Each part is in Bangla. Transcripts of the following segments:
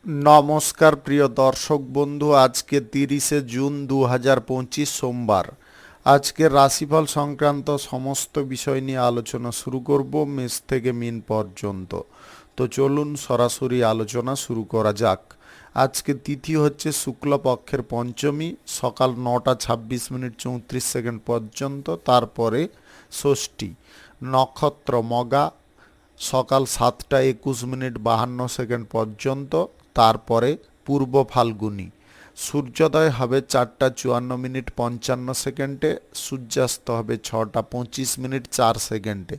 নমস্কার প্রিয় দর্শক বন্ধু, আজকে 30শে জুন 2025 সোমবার। আজকের রাশিফল সংক্রান্ত সমস্ত বিষয় নিয়ে আলোচনা শুরু করব মেষ থেকে মিন পর্যন্ত। তো চলুন সরাসরি আলোচনা শুরু করা যাক। আজকে তিথি হচ্ছে শুক্লপক্ষের পঞ্চমী, সকাল 9:26 মিনিট 34 সেকেন্ড পর্যন্ত, তারপরে ষষ্ঠী। নক্ষত্র মগা, সকাল 7:21 মিনিট 52 সেকেন্ড পর্যন্ত, তারপরে পূর্ব ফাল্গুনী। সূর্যোদয় হবে 4:54 মিনিট 55 সেকেন্ডে, সূর্যাস্ত হবে 6:25 মিনিট 4 সেকেন্ডে।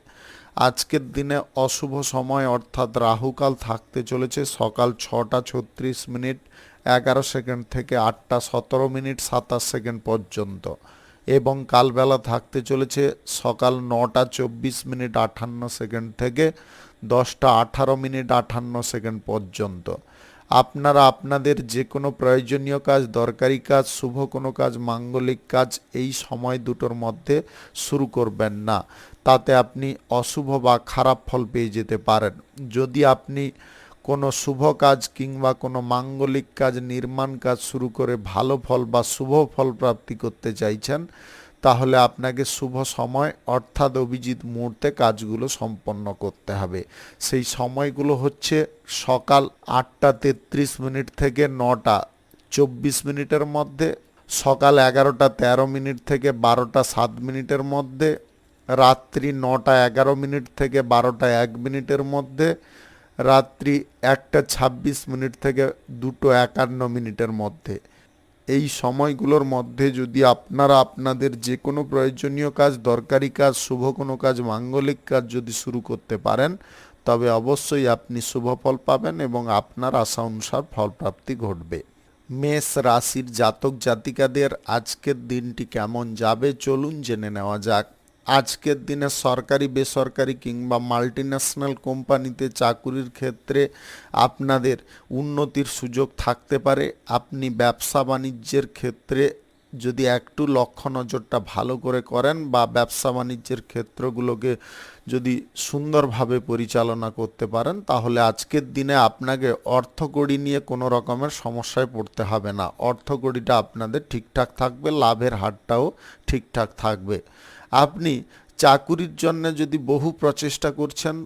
আজকের দিনে অশুভ সময় অর্থাৎ রাহুকাল থাকতে চলেছে সকাল 6:36 মিনিট 11 সেকেন্ড থেকে 8:17 মিনিট 27 সেকেন্ড পর্যন্ত, এবং কালবেলা থাকতে চলেছে সকাল 9:24 মিনিট 58 সেকেন্ড থেকে 10:18 মিনিট 58 সেকেন্ড পর্যন্ত। আপনারা আপনাদের যে কোনো প্রয়োজনীয় কাজ, দরকারি কাজ, শুভ কোনো কাজ, মাঙ্গলিক কাজ এই সময় দুটোর মধ্যে শুরু করবেন না, তাতে আপনি অশুভ বা খারাপ ফল পেয়ে যেতে পারেন। যদি আপনি কোনো শুভ কাজ কিংবা কোনো মাঙ্গলিক কাজ, নির্মাণ কাজ শুরু করে ভালো ফল বা শুভ ফল প্রাপ্তি করতে চাইছেন, তাহলে আপনাকে শুভ সময় অর্থাৎ অভিজিৎ মুহূর্তে কাজগুলো সম্পন্ন করতে হবে। সেই সময়গুলো হচ্ছে সকাল 8:33 মিনিট থেকে 9:24 মিনিটের মধ্যে, সকাল 11:13 মিনিট থেকে 12:07 মিনিটের মধ্যে, রাত্রি 9:11 মিনিট থেকে 12:01 মিনিটের মধ্যে, রাত্রি 1:26 মিনিট থেকে 2:51 মিনিটের মধ্যে। এই সময়গুলোর মধ্যে যদি আপনারা আপনাদের যে কোনো প্রয়োজনীয় কাজ, দরকারি কাজ, শুভ কোনো কাজ, মাঙ্গলিক কাজ যদি শুরু করতে পারেন, তবে অবশ্যই আপনি শুভ ফল পাবেন এবং আপনার আশা অনুসার ফলপ্রাপ্তি ঘটবে। মেষ রাশির জাতক জাতিকাদের আজকের দিনটি কেমন যাবে চলুন জেনে নেওয়া যাক। আজকের দিনে সরকারি, বেসরকারি কিংবা মাল্টিন্যাশনাল কোম্পানিতে চাকুরির ক্ষেত্রে আপনাদের উন্নতির সুযোগ থাকতে পারে। আপনি ব্যবসা বাণিজ্যের ক্ষেত্রে যদি একটু লক্ষ্য নজরটা ভালো করে করেন বা ব্যবসা বাণিজ্যের ক্ষেত্রগুলোকে যদি সুন্দরভাবে পরিচালনা করতে পারেন, তাহলে আজকের দিনে আপনাকে অর্থকড়ি নিয়ে কোনো রকমের সমস্যায় পড়তে হবে না। অর্থকড়িটা আপনাদের ঠিকঠাক থাকবে, লাভের হারটাও ঠিকঠাক থাকবে। আপনি চাকুরির জন্য যদি বহু প্রচেষ্টা করছেন,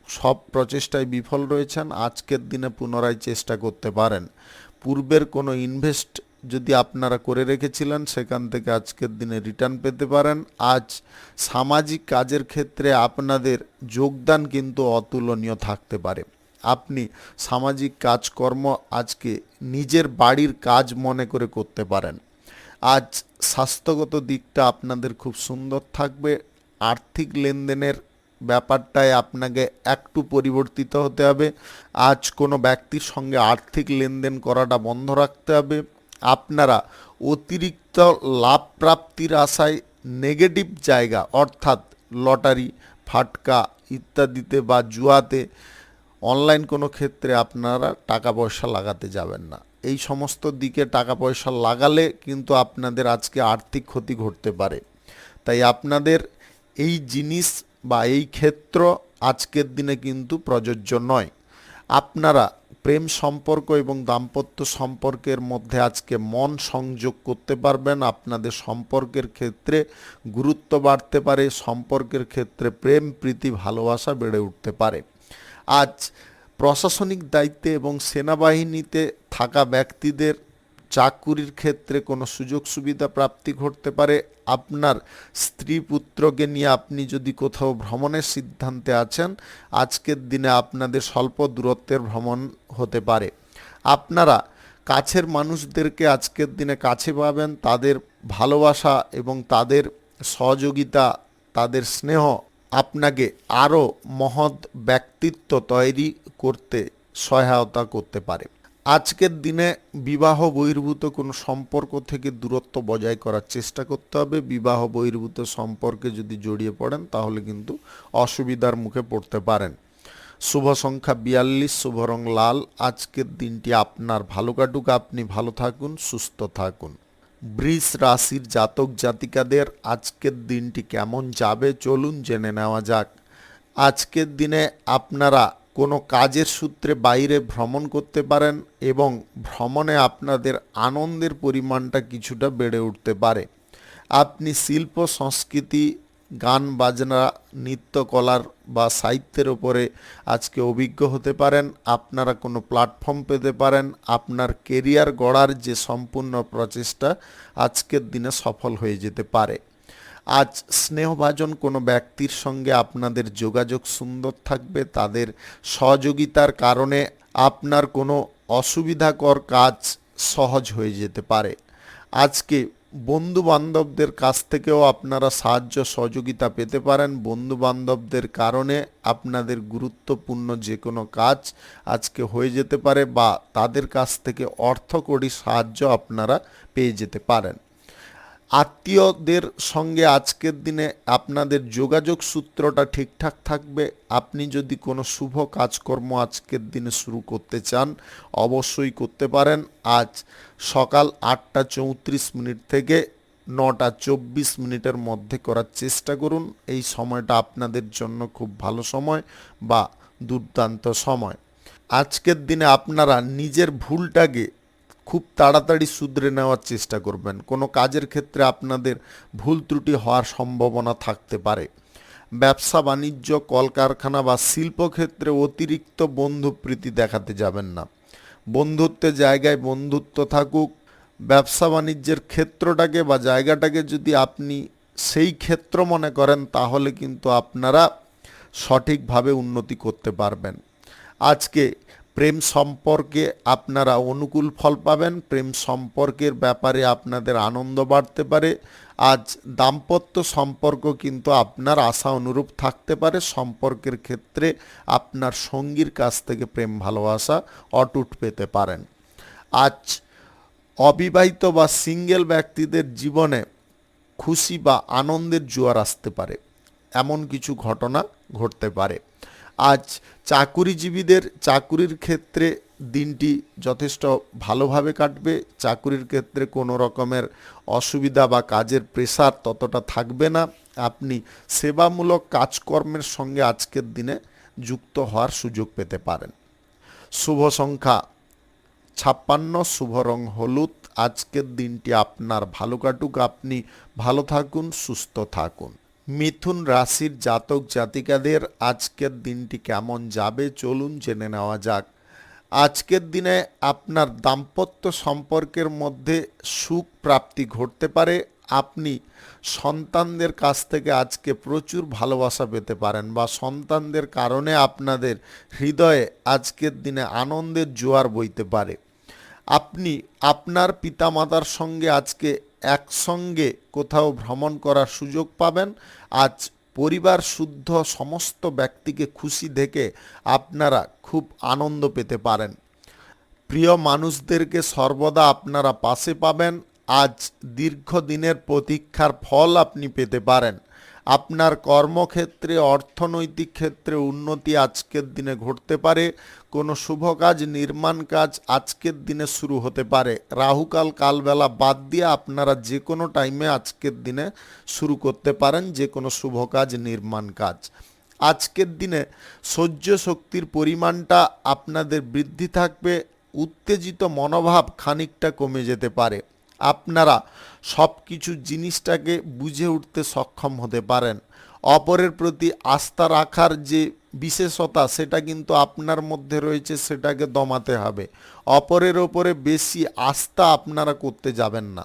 সব প্রচেষ্টায় বিফল রয়েছেন, আজকের দিনে পুনরায় চেষ্টা করতে পারেন। পূর্বের কোনো ইনভেস্ট যদি আপনারা করে রেখেছিলেন, সেখান থেকে আজকের দিনে রিটার্ন পেতে পারেন। আজ সামাজিক কাজের ক্ষেত্রে আপনাদের যোগদান কিন্তু অতুলনীয় থাকতে পারে। আপনি সামাজিক কাজকর্ম আজকে নিজের বাড়ির কাজ মনে করে করতে পারেন। আজ স্বাস্থ্যগত দিকটা আপনাদের খুব সুন্দর থাকবে। আর্থিক লেনদেনের ব্যাপারটায় আপনাকে একটু পরিবর্তিত হতে হবে। আজ কোনো ব্যক্তির সঙ্গে আর্থিক লেনদেন করাটা বন্ধ রাখতে হবে। আপনারা অতিরিক্ত লাভ প্রাপ্তির আশায় নেগেটিভ জায়গা অর্থাৎ লটারি, ফাটকা ইত্যাদিতে বা জুয়াতে, অনলাইন কোনো ক্ষেত্রে আপনারা টাকা পয়সা লাগাতে যাবেন না। এই সমস্ত দিকে টাকা পয়সা লাগালে কিন্তু আপনাদের আজকে আর্থিক ক্ষতি ঘটতে পারে। তাই আপনাদের এই জিনিস বা এই ক্ষেত্র আজকের দিনে কিন্তু প্রযোজ্য নয়। আপনারা প্রেম সম্পর্ক এবং দাম্পত্য সম্পর্কের মধ্যে আজকে মন সংযোগ করতে পারবেন। আপনাদের সম্পর্কের ক্ষেত্রে গুরুত্ব বাড়তে পারে, সম্পর্কের ক্ষেত্রে প্রেম, প্রীতি, ভালোবাসা বেড়ে উঠতে পারে। আজ প্রশাসনিক দায়িত্বে এবং সেনাবাহিনীতে থাকা ব্যক্তিদের চাকুরির ক্ষেত্রে কোনো সুযোগ সুবিধা প্রাপ্তি ঘটতে পারে। আপনার স্ত্রী পুত্রকে নিয়ে আপনি যদি কোথাও ভ্রমণের সিদ্ধান্তে আছেন, আজকের দিনে আপনাদের স্বল্প দূরত্বের ভ্রমণ হতে পারে। আপনারা কাছের মানুষদেরকে আজকের দিনে কাছে পাবেন। তাদের ভালোবাসা এবং তাদের সহযোগিতা, তাদের স্নেহ আপনাকে আরও মহৎ ব্যক্তিত্ব তৈরি করতে সহায়তা করতে পারে। আজকের দিনে বিবাহ বহির্ভূত কোনো সম্পর্ক থেকে দূরত্ব বজায় করার চেষ্টা করতে হবে। বিবাহ বহির্ভূত সম্পর্কে যদি জড়িয়ে পড়েন, তাহলে কিন্তু অসুবিধার মুখে পড়তে পারেন। শুভ সংখ্যা 42, শুভ রং লাল। আজকের দিনটি আপনার ভালো কাটুক, আপনি ভালো থাকুন, সুস্থ থাকুন। বৃষ রাশির জাতক জাতিকাদের আজকের দিনটি কেমন যাবে চলুন জেনে নেওয়া যাক। আজকের দিনে আপনারা কোনো কাজের সূত্রে বাইরে ভ্রমণ করতে পারেন এবং ভ্রমণে আপনাদের আনন্দের পরিমাণটা কিছুটা বেড়ে উঠতে পারে। আপনি শিল্প সংস্কৃতি, গান বাজনা, নৃত্যকলার বা সাহিত্যের ওপরে আজকে অভিজ্ঞ হতে পারেন। আপনারা কোনো প্ল্যাটফর্ম পেতে পারেন। আপনার কেরিয়ার গড়ার যে সম্পূর্ণ প্রচেষ্টা আজকের দিনে সফল হয়ে যেতে পারে। আজ স্নেহভাজন কোনো ব্যক্তির সঙ্গে আপনাদের যোগাযোগ সুন্দর থাকবে। তাদের সহযোগিতার কারণে আপনার কোনো অসুবিধাকর কাজ সহজ হয়ে যেতে পারে। আজকে বন্ধু বান্ধবদের কাছ থেকেও আপনারা সাহায্য সহযোগিতা পেতে পারেন। বন্ধু বান্ধবদের কারণে আপনাদের গুরুত্বপূর্ণ যে কোনো কাজ আজকে হয়ে যেতে পারে বা তাদের কাছ থেকে অর্থকরী সাহায্য আপনারা পেয়ে যেতে পারেন। আত্মীয়দের সঙ্গে আজকের দিনে আপনাদের যোগাযোগ সূত্রটা ঠিকঠাক থাকবে। আপনি যদি কোনো শুভ কাজকর্ম আজকের দিনে শুরু করতে চান অবশ্যই করতে পারেন। আজ সকাল 8:34 থেকে 9:24 মধ্যে করার চেষ্টা করুন। এই সময়টা আপনাদের জন্য খুব ভালো সময় বা দুর্দান্ত সময়। আজকের দিনে আপনারা নিজের ভুলটাকে খুব তাড়াতাড়ি শুধরে নেওয়ার চেষ্টা করবেন। কোনো কাজের ক্ষেত্রে আপনাদের ভুল ত্রুটি হওয়ার সম্ভাবনা থাকতে পারে। ব্যবসা বাণিজ্য, কলকারখানা বা শিল্পক্ষেত্রে অতিরিক্ত বন্ধুপ্রীতি দেখাতে যাবেন না। বন্ধুত্বের জায়গায় বন্ধুত্ব থাকুক। ব্যবসা বাণিজ্যের ক্ষেত্রটাকে বা জায়গাটাকে যদি আপনি সেই ক্ষেত্র মনে করেন তাহলে কিন্তু আপনারা সঠিকভাবে উন্নতি করতে পারবেন। আজকে প্রেম সম্পর্কে আপনারা অনুকূল ফল পাবেন। প্রেম সম্পর্কের ব্যাপারে আপনাদের আনন্দ বাড়তে পারে। আজ দাম্পত্য সম্পর্ক কিন্তু আপনার আশা অনুরূপ থাকতে পারে। সম্পর্কের ক্ষেত্রে আপনার সঙ্গীর কাছ থেকে প্রেম ভালোবাসা অটুট পেতে পারেন। আজ অবিবাহিত বা সিঙ্গেল ব্যক্তিদের জীবনে খুশি বা আনন্দের জোয়ার আসতে পারে, এমন কিছু ঘটনা ঘটতে পারে। আজ চাকুরিজীবীদের চাকুরির ক্ষেত্রে দিনটি যথেষ্ট ভালোভাবে কাটবে। চাকুরির ক্ষেত্রে কোনো রকমের অসুবিধা বা কাজের প্রেসার ততটা থাকবে না। আপনি সেবামূলক কাজকর্মের সঙ্গে আজকের দিনে যুক্ত হওয়ার সুযোগ পেতে পারেন। শুভ সংখ্যা 56, শুভ রং হলুদ। আজকের দিনটি আপনার ভালো কাটুক। আপনি ভালো থাকুন, সুস্থ থাকুন। মিথুন রাশির জাতক জাতিকাদের আজকের দিনটি কেমন যাবে চলুন জেনে নেওয়া যাক। আজকের দিনে আপনার দাম্পত্য সম্পর্কের মধ্যে সুখ প্রাপ্তি ঘটতে পারে। আপনি সন্তানদের কাছ থেকে আজকে প্রচুর ভালোবাসা পেতে পারেন বা সন্তানদের কারণে আপনাদের হৃদয়ে আজকের দিনে আনন্দের জোয়ার বইতে পারে। আপনি আপনার পিতামাতার সঙ্গে আজকে একসঙ্গে কোথাও ভ্রমণ করার সুযোগ পাবেন। আজ পরিবার শুদ্ধ সমস্ত ব্যক্তিকে খুশি দেখে আপনারা খুব আনন্দ পেতে পারেন। প্রিয় মানুষদেরকে সর্বদা আপনারা পাশে পাবেন। আজ দীর্ঘদিনের প্রতীক্ষার ফল আপনি পেতে পারেন। আপনার কর্মক্ষেত্রে, অর্থনৈতিক ক্ষেত্রে উন্নতি আজকের দিনে ঘটতে পারে। কোনো শুভ কাজ, নির্মাণ কাজ আজকের দিনে শুরু হতে পারে। রাহুকাল কালবেলা বাদ দিয়ে আপনারা যে কোনো টাইমে আজকের দিনে শুরু করতে পারেন যে কোনো শুভ কাজ, নির্মাণ কাজ। আজকের দিনে সহ্য শক্তির পরিমাণটা আপনাদের বৃদ্ধি থাকবে। উত্তেজিত মনোভাব খানিকটা কমে যেতে পারে। আপনারা সব কিছু জিনিসটাকে বুঝে উঠতে সক্ষম হতে পারেন। অপরের প্রতি আস্থা রাখার যে বিশেষতা সেটা কিন্তু আপনার মধ্যে রয়েছে, সেটাকে দমাতে হবে। অপরের ওপরে বেশি আস্থা আপনারা করতে যাবেন না।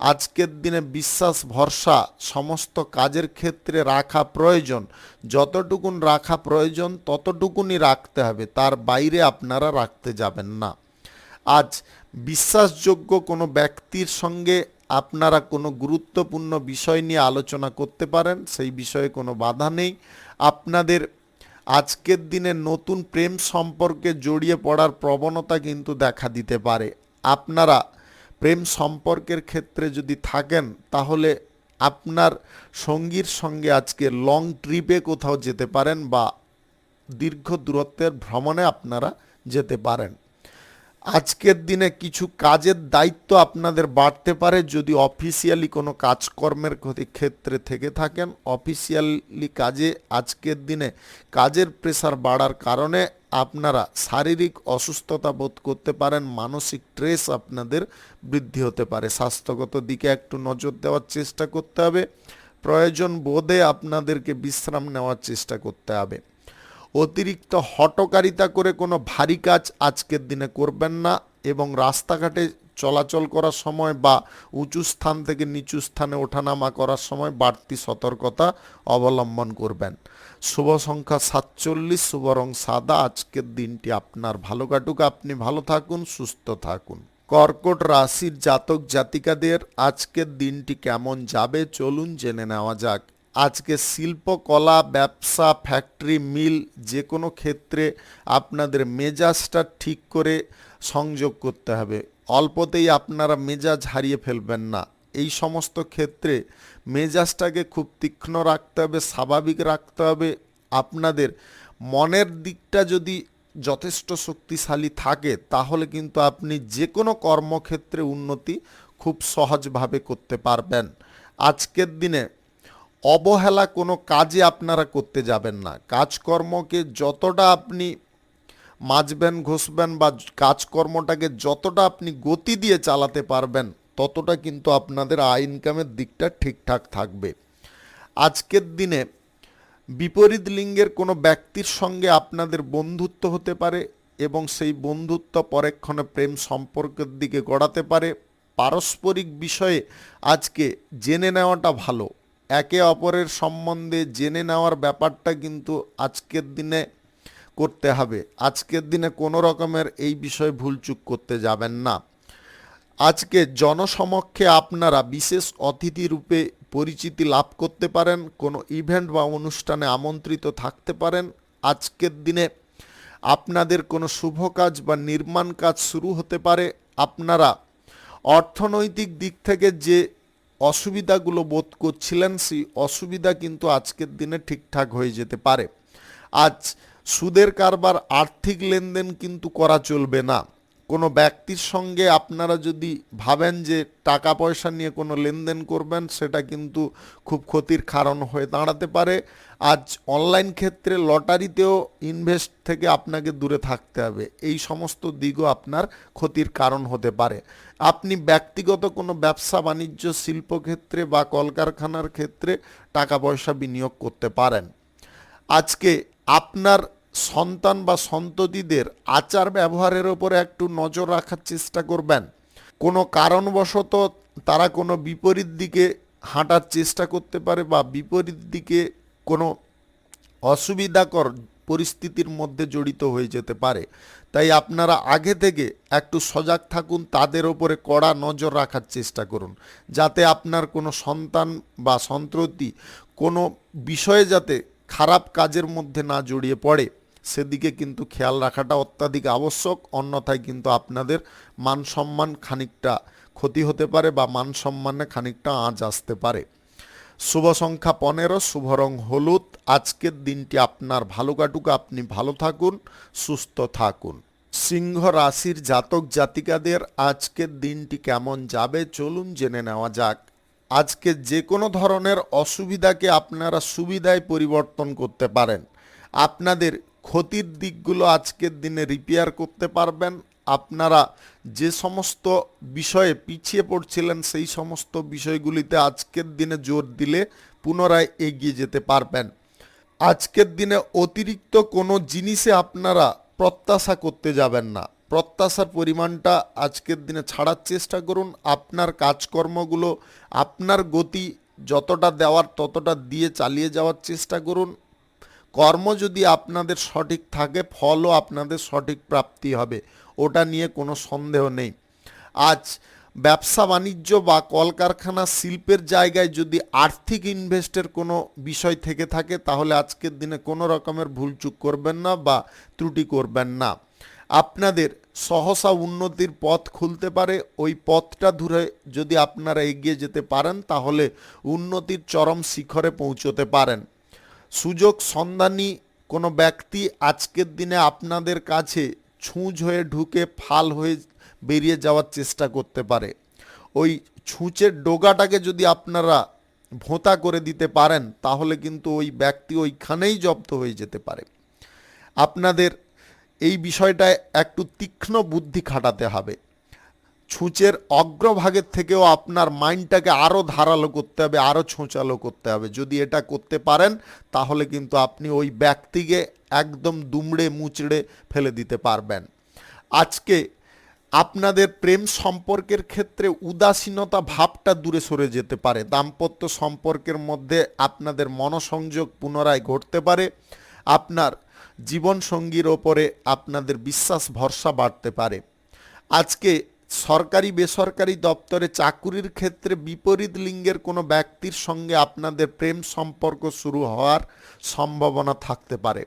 আজকের দিনে বিশ্বাস ভরসা সমস্ত কাজের ক্ষেত্রে রাখা প্রয়োজন। যতটুকুন রাখা প্রয়োজন ততটুকুনই রাখতে হবে, তার বাইরে আপনারা রাখতে যাবেন না। আজ বিশ্বাসযোগ্য কোনো ব্যক্তির সঙ্গে আপনারা কোনো গুরুত্বপূর্ণ বিষয় নিয়ে আলোচনা করতে পারেন, সেই বিষয়ে কোনো বাধা নেই। আপনাদের আজকের দিনে নতুন প্রেম সম্পর্কে জড়িয়ে পড়ার প্রবণতা কিন্তু দেখা দিতে পারে। আপনারা প্রেম সম্পর্কের ক্ষেত্রে যদি থাকেন তাহলে আপনার সঙ্গীর সঙ্গে আজকে লং ট্রিপে কোথাও যেতে পারেন বা দীর্ঘ দূরত্বের ভ্রমণে আপনারা যেতে পারেন। আজকের দিনে কিছু কাজের দায়িত্ব আপনাদের বাড়তে পারে। যদি অফিসিয়ালি কোনো কাজকর্মের ক্ষেত্রে থেকে থাকেন, অফিসিয়ালি কাজে আজকের দিনে কাজের প্রেসার বাড়ার কারণে আপনারা শারীরিক অসুস্থতা বোধ করতে পারেন, মানসিক স্ট্রেস আপনাদের বৃদ্ধি হতে পারে। স্বাস্থ্যগত দিকে একটু নজর দেওয়ার চেষ্টা করতে হবে। প্রয়োজন বোধে আপনাদেরকে বিশ্রাম নেওয়ার চেষ্টা করতে হবে। অতিরিক্ত হঠকারিতা করে কোনো ভারী কাজ আজকের দিনে করবেন না এবং রাস্তাঘাটে চলাচল করার সময় বা উঁচু স্থান থেকে নিচু স্থানে ওঠানামা করার সময় বাড়তি সতর্কতা অবলম্বন করবেন। শুভ সংখ্যা 47, শুভ রং সাদা। আজকের দিনটি আপনার ভালো কাটুক, আপনি ভালো থাকুন, সুস্থ থাকুন। কর্কট রাশির জাতক জাতিকাদের আজকের দিনটি কেমন যাবে চলুন জেনে নেওয়া যাক। আজকে শিল্প, কলা, ব্যবসা, ফ্যাক্টরি, মিল যে কোনো ক্ষেত্রে আপনাদের মেজাজটা ঠিক করে সংযোগ করতে হবে। অল্পতেই আপনারা মেজাজ হারিয়ে ফেলবেন না। এই সমস্ত ক্ষেত্রে মেজাজটাকে খুব তীক্ষ্ণ রাখতে হবে, স্বাভাবিক রাখতে হবে। আপনাদের মনের দিকটা যদি যথেষ্ট শক্তিশালী থাকে তাহলে কিন্তু আপনি যে কোনো কর্মক্ষেত্রে উন্নতি খুব সহজভাবে করতে পারবেন। আজকের দিনে অবহেলা কোনো কাজে আপনারা করতে যাবেন না। কাজকর্মকে যতটা আপনি মাজবেন, ঘষবেন বা কাজকর্মটাকে যতটা আপনি গতি দিয়ে চালাতে পারবেন ততটা কিন্তু আপনাদের আয় ইনকামের দিকটা ঠিকঠাক থাকবে। আজকের দিনে বিপরীত লিঙ্গের কোনো ব্যক্তির সঙ্গে আপনাদের বন্ধুত্ব হতে পারে এবং সেই বন্ধুত্ব পরক্ষণে প্রেম সম্পর্কের দিকে গড়াতে পারে। পারস্পরিক বিষয়ে আজকে জেনে নেওয়াটা ভালো। একে অপরের সম্বন্ধে জেনে নেওয়ার ব্যাপারটা কিন্তু আজকের দিনে করতে হবে। আজকের দিনে কোনো রকমের এই বিষয়ে ভুলচুক করতে যাবেন না। আজকে জনসমক্ষে আপনারা বিশেষ অতিথি রূপে পরিচিতি লাভ করতে পারেন, কোনো ইভেন্ট বা অনুষ্ঠানে আমন্ত্রিত থাকতে পারেন। আজকের দিনে আপনাদের কোনো শুভ কাজ বা নির্মাণ কাজ শুরু হতে পারে। আপনারা অর্থনৈতিক দিক থেকে যে অসুবিধাগুলো বোধ করছিলেন সেই অসুবিধা কিন্তু আজকের দিনে ঠিকঠাক হয়ে যেতে পারে। আজ সুদের কারবার, আর্থিক লেনদেন কিন্তু করা চলবে না। কোনো ব্যক্তির সঙ্গে আপনারা যদি ভাবেন যে টাকা পয়সা নিয়ে কোনো লেনদেন করবেন সেটা কিন্তু খুব ক্ষতির কারণ হয়ে দাঁড়াতে পারে। আজ অনলাইন ক্ষেত্রে লটারিতেও ইনভেস্ট থেকে আপনাকে দূরে থাকতে হবে। এই সমস্ত দিকও আপনার ক্ষতির কারণ হতে পারে। আপনি ব্যক্তিগত কোনো ব্যবসা বাণিজ্য, শিল্পক্ষেত্রে বা কলকারখানার ক্ষেত্রে টাকা পয়সা বিনিয়োগ করতে পারেন। আজকে আপনার সন্তান বা সন্ততিদের আচার ব্যবহারের ওপরে একটু নজর রাখার চেষ্টা করবেন। কোনো কারণবশত তারা কোনো বিপরীত দিকে হাঁটার চেষ্টা করতে পারে বা বিপরীত দিকে কোনো অসুবিধাকর পরিস্থিতির মধ্যে জড়িত হয়ে যেতে পারে। তাই আপনারা আগে থেকে একটু সজাগ থাকুন, তাদের ওপরে কড়া নজর রাখার চেষ্টা করুন যাতে আপনার কোনো সন্তান বা সন্ততি কোনো বিষয়ে যাতে খারাপ কাজের মধ্যে না জড়িয়ে পড়ে সেদিকে কিন্তু খেয়াল রাখাটা অত্যাধিক আবশ্যক। অন্যথায় কিন্তু আপনাদের মান সম্মান খানিকটা ক্ষতি হতে পারে বা মান সম্মানে খানিকটা আঁচ আসতে পারে। শুভ সংখ্যা 15, শুভ রং হলুদ। আজকের দিনটি আপনার ভালো কাটুক, আপনি ভালো থাকুন, সুস্থ থাকুন। সিংহ রাশির জাতক জাতিকাদের আজকের দিনটি কেমন যাবে চলুন জেনে নেওয়া যাক। আজকে যে কোনো ধরনের অসুবিধাকে আপনারা সুবিধায় পরিবর্তন করতে পারেন। আপনাদের ক্ষতির দিকগুলো আজকের দিনে রিপেয়ার করতে পারবেন। আপনারা যে সমস্ত বিষয়ে পিছিয়ে পড়ছিলেন সেই সমস্ত বিষয়গুলিতে আজকের দিনে জোর দিলে পুনরায় এগিয়ে যেতে পারবেন। আজকের দিনে অতিরিক্ত কোনো জিনিসে আপনারা প্রত্যাশা করতে যাবেন না। প্রত্যাশার পরিমাণটা আজকের দিনে ছাড়ার চেষ্টা করুন। আপনার কাজকর্মগুলো আপনার গতি যতটা দেওয়ার ততটা দিয়ে চালিয়ে যাওয়ার চেষ্টা করুন। কর্ম যদি আপনাদের সঠিক থাকে ফলও আপনাদের সঠিক প্রাপ্তি হবে, ওটা নিয়ে কোনো সন্দেহ নেই। আজ ব্যবসা বাণিজ্য বা কলকারখানা, শিল্পের জায়গায় যদি আর্থিক ইনভেস্টের কোনো বিষয় থেকে থাকে তাহলে আজকের দিনে কোনো রকমের ভুলচুক করবেন না বা ত্রুটি করবেন না। আপনাদের সহসা উন্নতির পথ খুলতে পারে। ওই পথটা ধরে যদি আপনারা এগিয়ে যেতে পারেন তাহলে উন্নতির চরম শিখরে পৌঁছতে পারেন। সুযোগ সন্ধানী কোনো ব্যক্তি আজকের দিনে আপনাদের কাছে ছুঁচ হয়ে ঢুকে ফাল হয়ে বেরিয়ে যাওয়ার চেষ্টা করতে পারে। ওই ছুঁচের ডোগাটাকে যদি আপনারা ভোঁতা করে দিতে পারেন তাহলে কিন্তু ওই ব্যক্তি ওইখানেই জব্দ হয়ে যেতে পারে। আপনাদের এই বিষয়টায় একটু তীক্ষ্ণ বুদ্ধি খাটাতে হবে। ছুঁচের অগ্রভাগের থেকেও আপনার মাইন্ডটাকে আরও ধারালো করতে হবে, আরও ছোঁচালো করতে হবে। যদি এটা করতে পারেন তাহলে কিন্তু আপনি ওই ব্যক্তিকে একদম দুমড়ে মুচড়ে ফেলে দিতে পারবেন। আজকে আপনাদের প্রেম সম্পর্কের ক্ষেত্রে উদাসীনতা ভাবটা দূরে সরে যেতে পারে। দাম্পত্য সম্পর্কের মধ্যে আপনাদের মনোসংযোগ পুনরায় ঘটতে পারে। আপনার জীবনসঙ্গীর ওপরে আপনাদের বিশ্বাস ভরসা বাড়তে পারে। আজকে সরকারি বেসরকারি দপ্তরে চাকুরির ক্ষেত্রে বিপরীত লিঙ্গের কোনো ব্যক্তির সঙ্গে আপনাদের প্রেম সম্পর্ক শুরু হওয়ার সম্ভাবনা থাকতে পারে।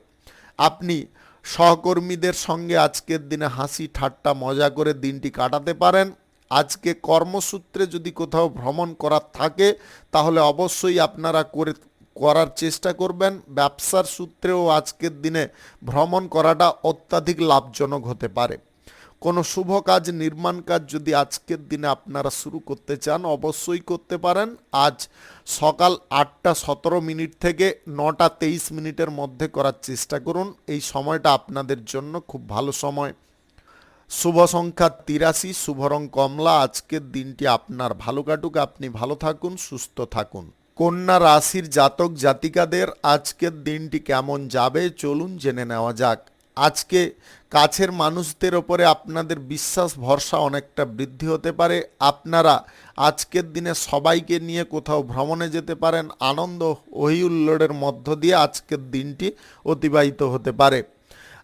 আপনি সহকর্মীদের সঙ্গে আজকের দিনে হাসি ঠাট্টা মজা করে দিনটি কাটাতে পারেন। আজকে কর্মসূত্রে যদি কোথাও ভ্রমণ করার থাকে তাহলে অবশ্যই আপনারা করার চেষ্টা করবেন। ব্যবসার সূত্রেও আজকের দিনে ভ্রমণ করাটা অত্যাধিক লাভজনক হতে পারে। কোনো শুভ কাজ, নির্মাণ কাজ যদি আজকের দিনে আপনারা শুরু করতে চান অবশ্যই করতে পারেন। আজ সকাল 8:17 থেকে 9:23 মধ্যে করার চেষ্টা করুন। এই সময়টা আপনাদের জন্য খুব ভালো সময়। শুভ সংখ্যা 83, শুভ রং কমলা। আজকের দিনটি আপনার ভালো কাটুক, আপনি ভালো থাকুন, সুস্থ থাকুন। কন্যা রাশির জাতক জাতিকাদের আজকের দিনটি কেমন যাবে চলুন জেনে নেওয়া যাক। আজকে কাছের মানুষদের ওপরে আপনাদের বিশ্বাস ভরসা অনেকটা বৃদ্ধি হতে পারে। আপনারা আজকের দিনে সবাইকে নিয়ে কোথাও ভ্রমণে যেতে পারেন। আনন্দ হই হুল্লোড়ের মধ্য দিয়ে আজকের দিনটি অতিবাহিত হতে পারে।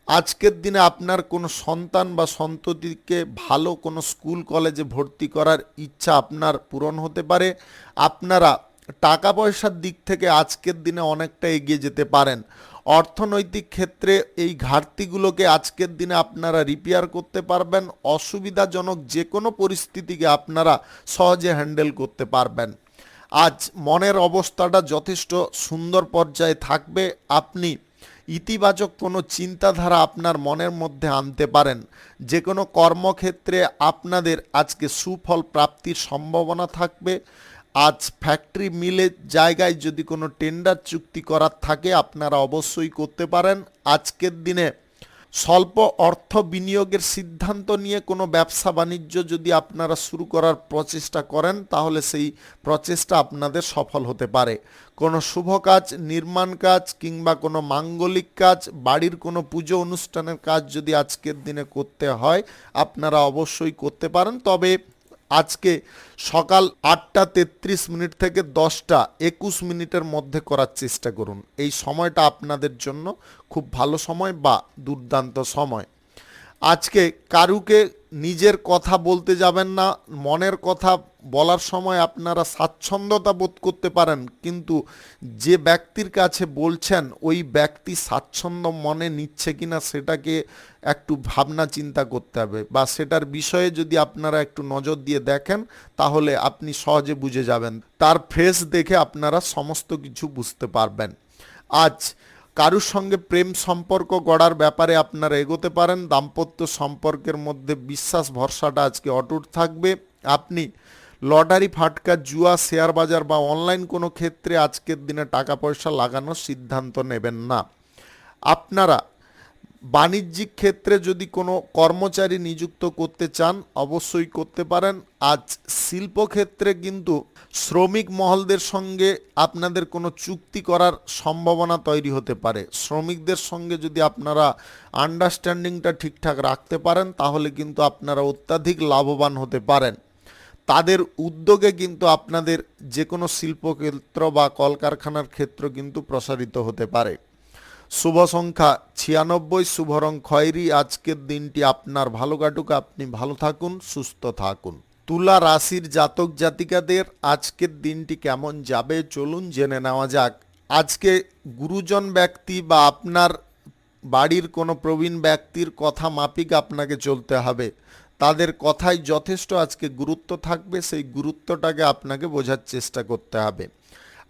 আজকের দিনে আপনার কোনো সন্তান বা সন্ততিকে ভালো কোনো স্কুল কলেজে ভর্তি করার ইচ্ছা আপনার পূরণ হতে পারে। আপনারা টাকা পয়সার দিক থেকে আজকের দিনে অনেকটা এগিয়ে যেতে পারেন। অর্থনৈতিক ক্ষেত্রে এই ঘাটতিগুলোকে আজকের দিনে আপনারা রিপেয়ার করতে পারবেন। অসুবিধাজনক যে কোনো পরিস্থিতিকে আপনারা সহজে হ্যান্ডেল করতে পারবেন। আজ মনের অবস্থাটা যথেষ্ট সুন্দর পর্যায়ে থাকবে। আপনি ইতিবাচক কোনো চিন্তাধারা আপনার মনের মধ্যে আনতে পারেন। যে কোনো কর্মক্ষেত্রে আপনাদের আজকে সুফল প্রাপ্তির সম্ভাবনা থাকবে। আজ ফ্যাক্টরি মিলের জায়গায় যদি কোনো টেন্ডার চুক্তি করার থাকে আপনারা অবশ্যই করতে পারেন। আজকের দিনে স্বল্প অর্থ বিনিয়োগের সিদ্ধান্ত নিয়ে কোনো ব্যবসা বাণিজ্য যদি আপনারা শুরু করার প্রচেষ্টা করেন তাহলে সেই প্রচেষ্টা আপনাদের সফল হতে পারে। কোনো শুভ কাজ, নির্মাণ কাজ কিংবা কোনো মাঙ্গলিক কাজ, বাড়ির কোনো পুজো অনুষ্ঠানের কাজ যদি আজকের দিনে করতে হয় আপনারা অবশ্যই করতে পারেন। তবে আজকে সকাল 8:33 থেকে 10:21 মধ্যে করার চেষ্টা করুন। এই সময়টা আপনাদের জন্য খুব ভালো সময় বা দুর্দান্ত সময়। আজকে কারুকে নিজের কথা বলতে যাবেন না। মনের কথা বলার সময় আপনারা স্বাচ্ছন্দ্যতা বোধ করতে পারেন, কিন্তু যে ব্যক্তির কাছে বলছেন ওই ব্যক্তি স্বাচ্ছন্দ্য মনে নিচ্ছে কিনা সেটাকে একটু ভাবনা চিন্তা করতে হবে, বা সেটার বিষয়ে যদি আপনারা একটু নজর দিয়ে দেখেন তাহলে আপনি সহজে বুঝে যাবেন। তার ফেস দেখে আপনারা সমস্ত কিছু বুঝতে পারবেন। আজ কারুর সঙ্গে প্রেম সম্পর্ক গড়ার ব্যাপারে আপনারা এগোতে পারেন। দাম্পত্য সম্পর্কের মধ্যে বিশ্বাস ভরসাটা আজকে অটুট থাকবে। আপনি লটারি, ফাটকা, জুয়া, শেয়ার বাজার বা অনলাইন কোনো ক্ষেত্রে আজকের দিনে টাকা পয়সা লাগানোর সিদ্ধান্ত নেবেন না। আপনারা বাণিজ্যিক ক্ষেত্রে যদি কোনো কর্মচারী নিযুক্ত করতে চান অবশ্যই করতে পারেন। আজ শিল্পক্ষেত্রে কিন্তু শ্রমিক মহলদের সঙ্গে আপনাদের কোনো চুক্তি করার সম্ভাবনা তৈরি হতে পারে। শ্রমিকদের সঙ্গে যদি আপনারা আন্ডারস্ট্যান্ডিংটা ঠিকঠাক রাখতে পারেন তাহলে কিন্তু আপনারা অত্যাধিক লাভবান হতে পারেন। তাদের উদ্যোগে কিন্তু আপনাদের যে কোনো শিল্পক্ষেত্র বা কলকারখানার ক্ষেত্র কিন্তু প্রসারিত হতে পারে। শুভ সংখ্যা 96, শুভ রং খয়েরি। আজকের দিনটি আপনার ভালো কাটুক, আপনি ভালো থাকুন, সুস্থ থাকুন। তুলা রাশির জাতক জাতিকাদের আজকের দিনটি কেমন যাবে চলুন জেনে নেওয়া যাক। আজকে গুরুজন ব্যক্তি বা আপনার বাড়ির কোনো প্রবীণ ব্যক্তির কথা মাফিক আপনাকে চলতে হবে। তাদের কথায় যথেষ্ট আজকে গুরুত্ব থাকবে, সেই গুরুত্বটাকে আপনাকে বোঝার চেষ্টা করতে হবে।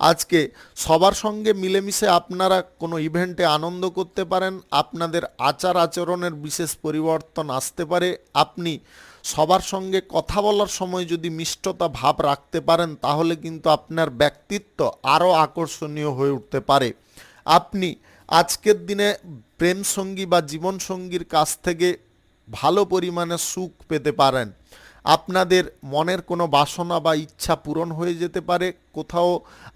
আজকে সবার সঙ্গে মিলেমিশে আপনারা কোনো ইভেন্টে আনন্দ করতে পারেন। আপনাদের আচার আচরণের বিশেষ পরিবর্তন আসতে পারে। আপনি সবার সঙ্গে কথা বলার সময় যদি মিষ্টতা ভাব রাখতে পারেন তাহলে কিন্তু আপনার ব্যক্তিত্ব আরও আকর্ষণীয় হয়ে উঠতে পারে। আপনি আজকের দিনে প্রেম সঙ্গী বা জীবন সঙ্গীর কাছ থেকে ভালো পরিমাণে সুখ পেতে পারেন। আপনাদের মনের কোনো বাসনা বা ইচ্ছা পূরণ হয়ে যেতে পারে। কোথাও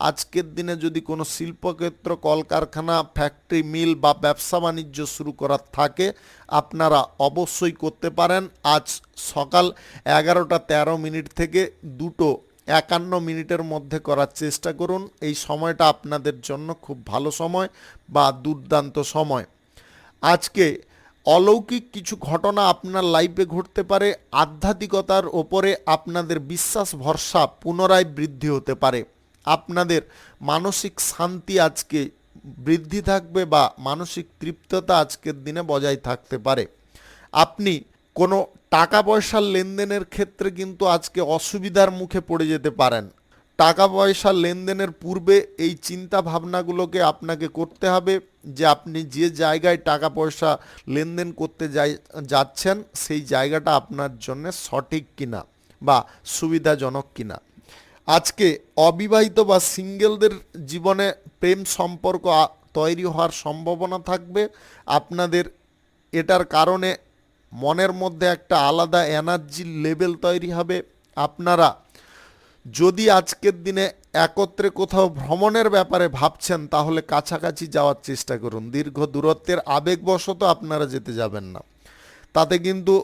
আজকের দিনে যদি কোনো শিল্পক্ষেত্র, কলকারখানা, ফ্যাক্টরি, মিল বা ব্যবসা বাণিজ্য শুরু করার থাকে, আপনারা অবশ্যই করতে পারেন। আজ সকাল 11:13 থেকে 2:51 মধ্যে করার চেষ্টা করুন। এই সময়টা আপনাদের জন্য খুব ভালো সময় বা দুর্দান্ত সময়। আজকে অলৌকিক কিছু ঘটনা আপনার লাইফে ঘটতে পারে। আধ্যাত্মিকতার ওপরে আপনাদের বিশ্বাস ভরসা পুনরায় বৃদ্ধি হতে পারে। আপনাদের মানসিক শান্তি আজকে বৃদ্ধি থাকবে বা মানসিক তৃপ্ততা আজকের দিনে বজায় থাকতে পারে। আপনি কোনো টাকা পয়সার লেনদেনের ক্ষেত্রে কিন্তু আজকে অসুবিধার মুখে পড়ে যেতে পারেন। টাকা পয়সা লেনদেনের পূর্বে এই চিন্তা ভাবনাগুলোকে আপনাকে করতে হবে যে আপনি যে জায়গায় টাকা পয়সা লেনদেন করতে যাচ্ছেন সেই জায়গাটা আপনার জন্য সঠিক কিনা বা সুবিধাজনক কিনা। আজকে অবিবাহিত বা সিঙ্গেলদের জীবনে প্রেম সম্পর্ক তৈরি হওয়ার সম্ভাবনা থাকবে। আপনাদের এটার কারণে মনের মধ্যে একটা আলাদা এনার্জির লেভেল তৈরি হবে। আপনারা যদি আজকের দিনে একত্রে কোথাও ভ্রমণের ব্যাপারে ভাবছেন তাহলে কাছাকাছি যাওয়ার চেষ্টা করুন। দীর্ঘ দূরত্বের আবেগবশত আপনারা যেতে যাবেন না। তাতে কিন্তু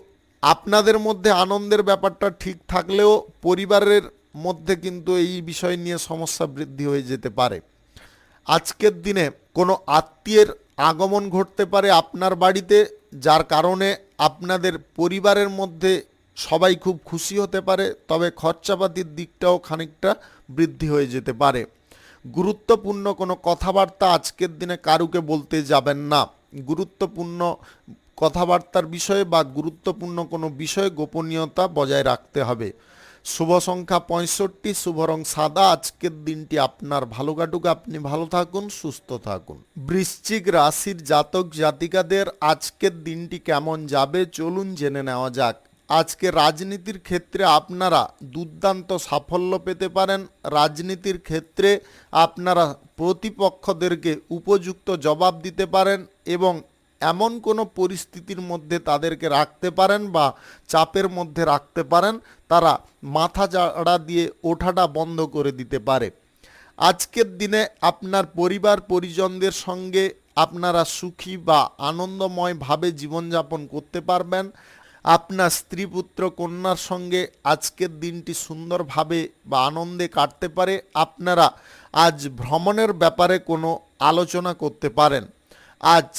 আপনাদের মধ্যে আনন্দের ব্যাপারটা ঠিক থাকলেও পরিবারের মধ্যে কিন্তু এই বিষয় নিয়ে সমস্যা বৃদ্ধি হয়ে যেতে পারে। আজকের দিনে কোনো আত্মীয়ের আগমন ঘটতে পারে আপনার বাড়িতে, যার কারণে আপনাদের পরিবারের মধ্যে সবাই খুব খুশি হতে পারে, তবে খরচাপাতির দিকটাও খানিকটা বৃদ্ধি হয়ে যেতে পারে। গুরুত্বপূর্ণ কোনো কথাবার্তা আজকের দিনে কারুকে বলতে যাবেন না। গুরুত্বপূর্ণ কথাবার্তার বিষয়ে বা গুরুত্বপূর্ণ কোনো বিষয়ে গোপনীয়তা বজায় রাখতে হবে। শুভ সংখ্যা 65, শুভ রং সাদা। আজকের দিনটি আপনার ভালো কাটুক, আপনি ভালো থাকুন, সুস্থ থাকুন। বৃশ্চিক রাশির জাতক জাতিকাদের আজকের দিনটি কেমন যাবে চলুন জেনে নেওয়া যাক। আজকে রাজনীতির ক্ষেত্রে আপনারা দুর্দান্ত সাফল্য পেতে পারেন। রাজনীতির ক্ষেত্রে আপনারা প্রতিপক্ষদেরকে উপযুক্ত জবাব দিতে পারেন এবং এমন কোনো পরিস্থিতির মধ্যে তাদেরকে রাখতে পারেন বা চাপের মধ্যে রাখতে পারেন তারা মাথা চাড়া দিয়ে ওঠাটা বন্ধ করে দিতে পারে। আজকের দিনে আপনার পরিবার পরিজনদের সঙ্গে আপনারা সুখী বা আনন্দময়ভাবে জীবনযাপন করতে পারবেন। আপনার স্ত্রী পুত্র কন্যার সঙ্গে আজকের দিনটি সুন্দরভাবে বা আনন্দে কাটতে পারে। আপনারা আজ ভ্রমণের ব্যাপারে কোনো আলোচনা করতে পারেন। আজ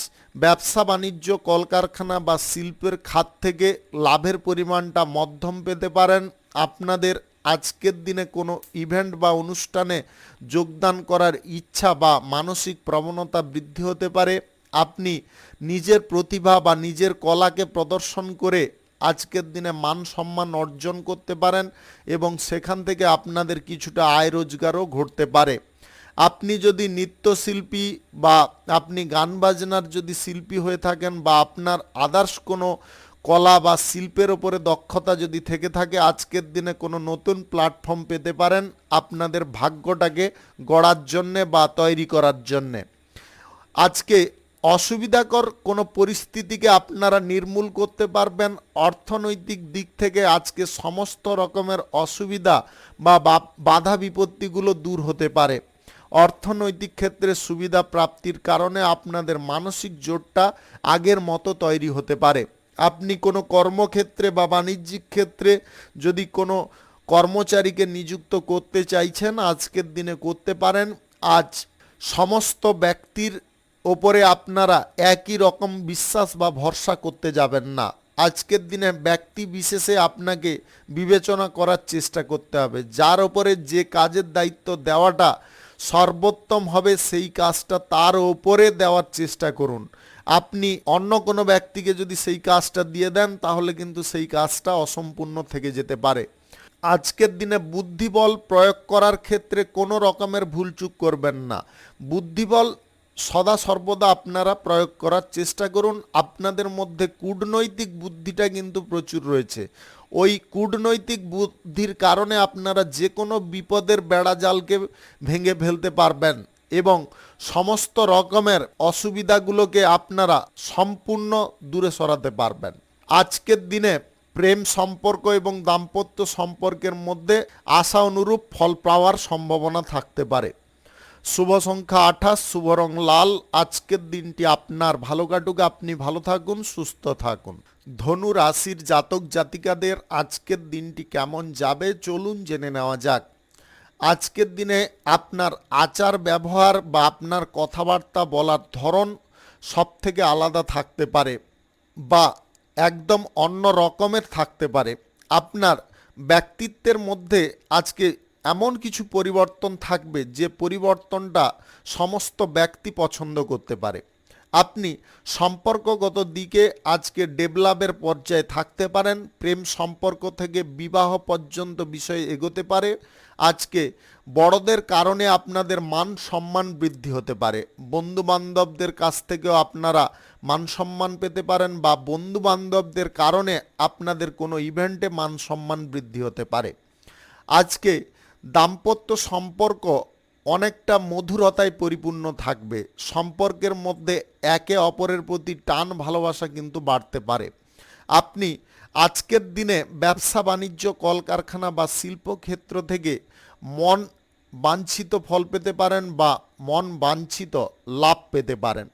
ব্যবসা বাণিজ্য, কলকারখানা বা শিল্পের খাত থেকে লাভের পরিমাণটা মধ্যম পেতে পারেন। আপনাদের আজকের দিনে কোনো ইভেন্ট বা অনুষ্ঠানে যোগদান করার ইচ্ছা বা মানসিক প্রবণতা বৃদ্ধি হতে পারে। আপনি নিজের প্রতিভা বা নিজের কলাকে প্রদর্শন করে আজকের দিনে মান সম্মান অর্জন করতে পারেন এবং সেখান থেকে আপনাদের কিছুটা আয় রোজগারও ঘটতে পারে। আপনি যদি নৃত্যশিল্পী বা আপনি গান বাজনার যদি শিল্পী হয়ে থাকেন বা আপনার আদার্স কোনো কলা বা শিল্পের ওপরে দক্ষতা যদি থেকে থাকে, আজকের দিনে কোনো নতুন প্ল্যাটফর্ম পেতে পারেন আপনাদের ভাগ্যটাকে গড়ার জন্যে বা তৈরি করার জন্যে। আজকে অসুবিধাকর কোনো পরিস্থিতিকে আপনারা নির্মূল করতে পারবেন। অর্থনৈতিক দিক থেকে আজকে সমস্ত রকমের অসুবিধা বা বাধা বিপত্তিগুলো দূর হতে পারে। অর্থনৈতিক ক্ষেত্রে সুবিধা প্রাপ্তির কারণে আপনাদের মানসিক জোরটা আগের মতো তৈরি হতে পারে। আপনি কোনো কর্মক্ষেত্রে বা বাণিজ্যিক ক্ষেত্রে যদি কোনো কর্মচারীকে নিযুক্ত করতে চাইছেন আজকের দিনে করতে পারেন। আজ সমস্ত ব্যক্তির ওপরে আপনারা একই রকম বিশ্বাস বা ভরসা করতে যাবেন না। আজকের দিনে ব্যক্তি বিশেষে আপনাকে বিবেচনা করার চেষ্টা করতে হবে। যার ওপরে যে কাজের দায়িত্ব দেওয়াটা সর্বোত্তম হবে সেই কাজটা তার ওপরে দেওয়ার চেষ্টা করুন। আপনি অন্য কোনো ব্যক্তিকে যদি সেই কাজটা দিয়ে দেন তাহলে কিন্তু সেই কাজটা অসম্পূর্ণ থেকে যেতে পারে। আজকের দিনে বুদ্ধিবল প্রয়োগ করার ক্ষেত্রে কোনো রকমের ভুলচুক করবেন না। বুদ্ধিবল সদা সর্বদা আপনারা প্রয়োগ করার চেষ্টা করুন। আপনাদের মধ্যে কূটনৈতিক বুদ্ধিটা কিন্তু প্রচুর রয়েছে। ওই কূটনৈতিক বুদ্ধির কারণে আপনারা যে কোনো বিপদের বেড়াজালকে ভেঙে ফেলতে পারবেন এবং সমস্ত রকমের অসুবিধাগুলোকে আপনারা সম্পূর্ণ দূরে সরাতে পারবেন। আজকের দিনে প্রেম সম্পর্ক এবং দাম্পত্য সম্পর্কের মধ্যে আশা অনুরূপ ফল পাওয়ার সম্ভাবনা থাকতে পারে। শুভ সংখ্যা 28, শুভ রং লাল। আজকের দিনটি আপনার ভালো কাটুক, আপনি ভালো থাকুন, সুস্থ থাকুন। ধনু রাশির জাতক জাতিকাদের আজকের দিনটি কেমন যাবে চলুন জেনে নেওয়া যাক। আজকের দিনে আপনার আচার ব্যবহার বা আপনার কথাবার্তা বলার ধরন সব থেকে আলাদা থাকতে পারে বা একদম অন্য রকমের থাকতে পারে। আপনার ব্যক্তিত্বের মধ্যে আজকে এমন কিছু পরিবর্তন থাকবে যে পরিবর্তনটা সমস্ত ব্যক্তি পছন্দ করতে পারে। আপনি সম্পর্কগত দিকে আজকে ডেভেলপের পর্যায়ে থাকতে পারেন। প্রেম সম্পর্ক থেকে বিবাহ পর্যন্ত বিষয় এগোতে পারে। আজকে বড়দের কারণে আপনাদের মান সম্মান বৃদ্ধি হতে পারে। বন্ধু বান্ধবদের কাছ থেকেও আপনারা মান সম্মান পেতে পারেন বা বন্ধু বান্ধবদের কারণে আপনাদের কোনো ইভেন্টে মান সম্মান বৃদ্ধি হতে পারে। আজকে দাম্পত্য সম্পর্ক অনেকটা মধুরতায় পরিপূর্ণ থাকবে। সম্পর্কের মধ্যে একে অপরের প্রতি টান ভালোবাসা কিন্তু বাড়তে পারে। আপনি আজকের দিনে ব্যবসা বাণিজ্য কলকারখানা বা শিল্পক্ষেত্র থেকে মন বাঞ্ছিত ফল পেতে পারেন বা মন বাঞ্ছিত লাভ পেতে পারেন।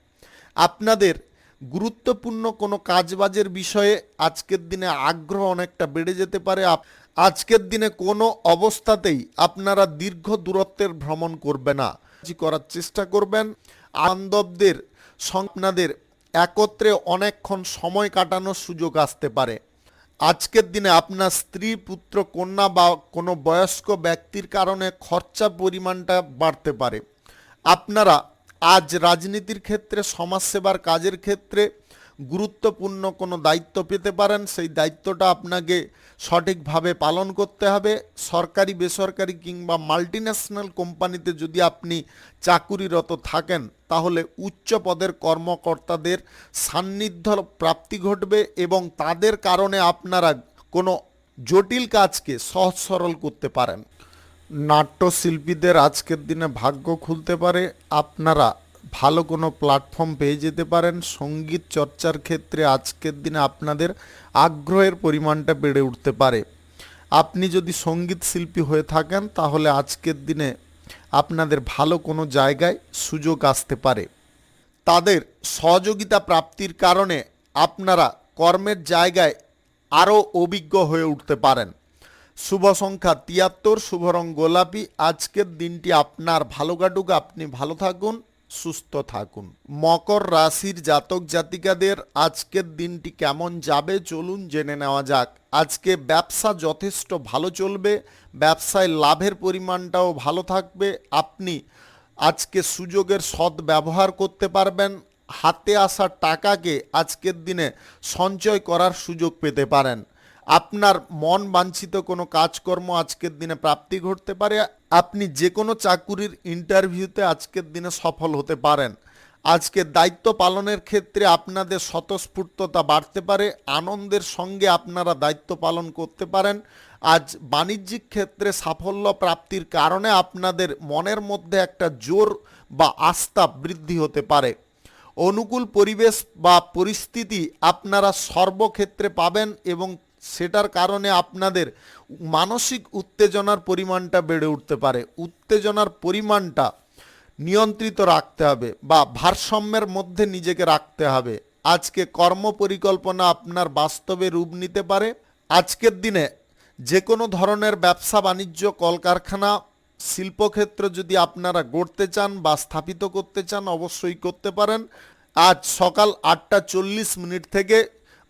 আপনাদের গুরুত্বপূর্ণ কোনো কাজবাজের বিষয়ে আজকের দিনে আগ্রহ অনেকটা বেড়ে যেতে পারে। আজকের দিনে কোনো অবস্থাতেই আপনারা দীর্ঘ দূরত্বের ভ্রমণ করবে না, করার চেষ্টা করবেন। বান্ধবদের আপনাদের একত্রে অনেকক্ষণ সময় কাটানোর সুযোগ আসতে পারে। আজকের দিনে আপনার স্ত্রী পুত্র কন্যা বা কোনো বয়স্ক ব্যক্তির কারণে খরচা পরিমাণটা বাড়তে পারে। আপনারা আজ রাজনীতির ক্ষেত্রে সমাজসেবার কাজের ক্ষেত্রে গুরুত্বপূর্ণ কোনো দায়িত্ব পেতে পারেন। সেই দায়িত্বটা আপনাকে সঠিকভাবে পালন করতে হবে। সরকারি বেসরকারি কিংবা মাল্টিন্যাশনাল কোম্পানিতে যদি আপনি চাকুরিরত থাকেন তাহলে উচ্চ পদের কর্মকর্তাদের সান্নিধ্য প্রাপ্তি ঘটবে এবং তাদের কারণে আপনারা কোনো জটিল কাজকে সহজ সরল করতে পারেন। নাট্যশিল্পীদের আজকের দিনে ভাগ্য খুলতে পারে। আপনারা ভালো কোনো প্ল্যাটফর্ম পেয়ে যেতে পারেন। সঙ্গীত চর্চার ক্ষেত্রে আজকের দিনে আপনাদের আগ্রহের পরিমাণটা বেড়ে উঠতে পারে। আপনি যদি সঙ্গীত শিল্পী হয়ে থাকেন তাহলে আজকের দিনে আপনাদের ভালো কোনো জায়গায় সুযোগ আসতে পারে। তাদের সহযোগিতা প্রাপ্তির কারণে আপনারা কর্মের জায়গায় আরও অভিজ্ঞ হয়ে উঠতে পারেন। শুভ সংখ্যা 73, শুভ রং গোলাপি। আজকের দিনটি আপনার ভালো কাটুক, আপনি ভালো থাকুন, সুস্থ থাকুন। মকর রাশির জাতক জাতিকাদের আজকের দিনটি কেমন যাবে চলুন জেনে নেওয়া যাক। আজকে ব্যবসা যথেষ্ট ভালো চলবে, ব্যবসায় লাভের পরিমাণটাও ভালো থাকবে। আপনি আজকে সুযোগের সৎ ব্যবহার করতে পারবেন। হাতে আসা টাকাকে আজকের দিনে সঞ্চয় করার সুযোগ পেতে পারেন। আপনার মন বাঞ্ছিত কোনো কাজকর্ম আজকের দিনে প্রাপ্তি ঘটতে পারে। আপনি যে কোনো চাকুরির ইন্টারভিউতে আজকের দিনে সফল হতে পারেন। আজকে দায়িত্ব পালনের ক্ষেত্রে আপনাদের স্বতঃস্ফূর্ততা বাড়তে পারে। আনন্দের সঙ্গে আপনারা দায়িত্ব পালন করতে পারেন। আজ বাণিজ্যিক ক্ষেত্রে সাফল্য প্রাপ্তির কারণে আপনাদের মনের মধ্যে একটা জোর বা আস্থা বৃদ্ধি হতে পারে। অনুকূল পরিবেশ বা পরিস্থিতি আপনারা সর্বক্ষেত্রে পাবেন এবং সেটার কারণে আপনাদের মানসিক উত্তেজনার পরিমাণটা বেড়ে উঠতে পারে। উত্তেজনার পরিমাণটা নিয়ন্ত্রিত রাখতে হবে বা ভারসাম্যের মধ্যে নিজেকে রাখতে হবে। আজকে কর্ম পরিকল্পনা আপনার বাস্তবে রূপ নিতে পারে। আজকের দিনে যে কোনো ধরনের ব্যবসা বাণিজ্য কলকারখানা শিল্পক্ষেত্র যদি আপনারা গড়তে চান বা স্থাপিত করতে চান অবশ্যই করতে পারেন। আজ সকাল 8:40 থেকে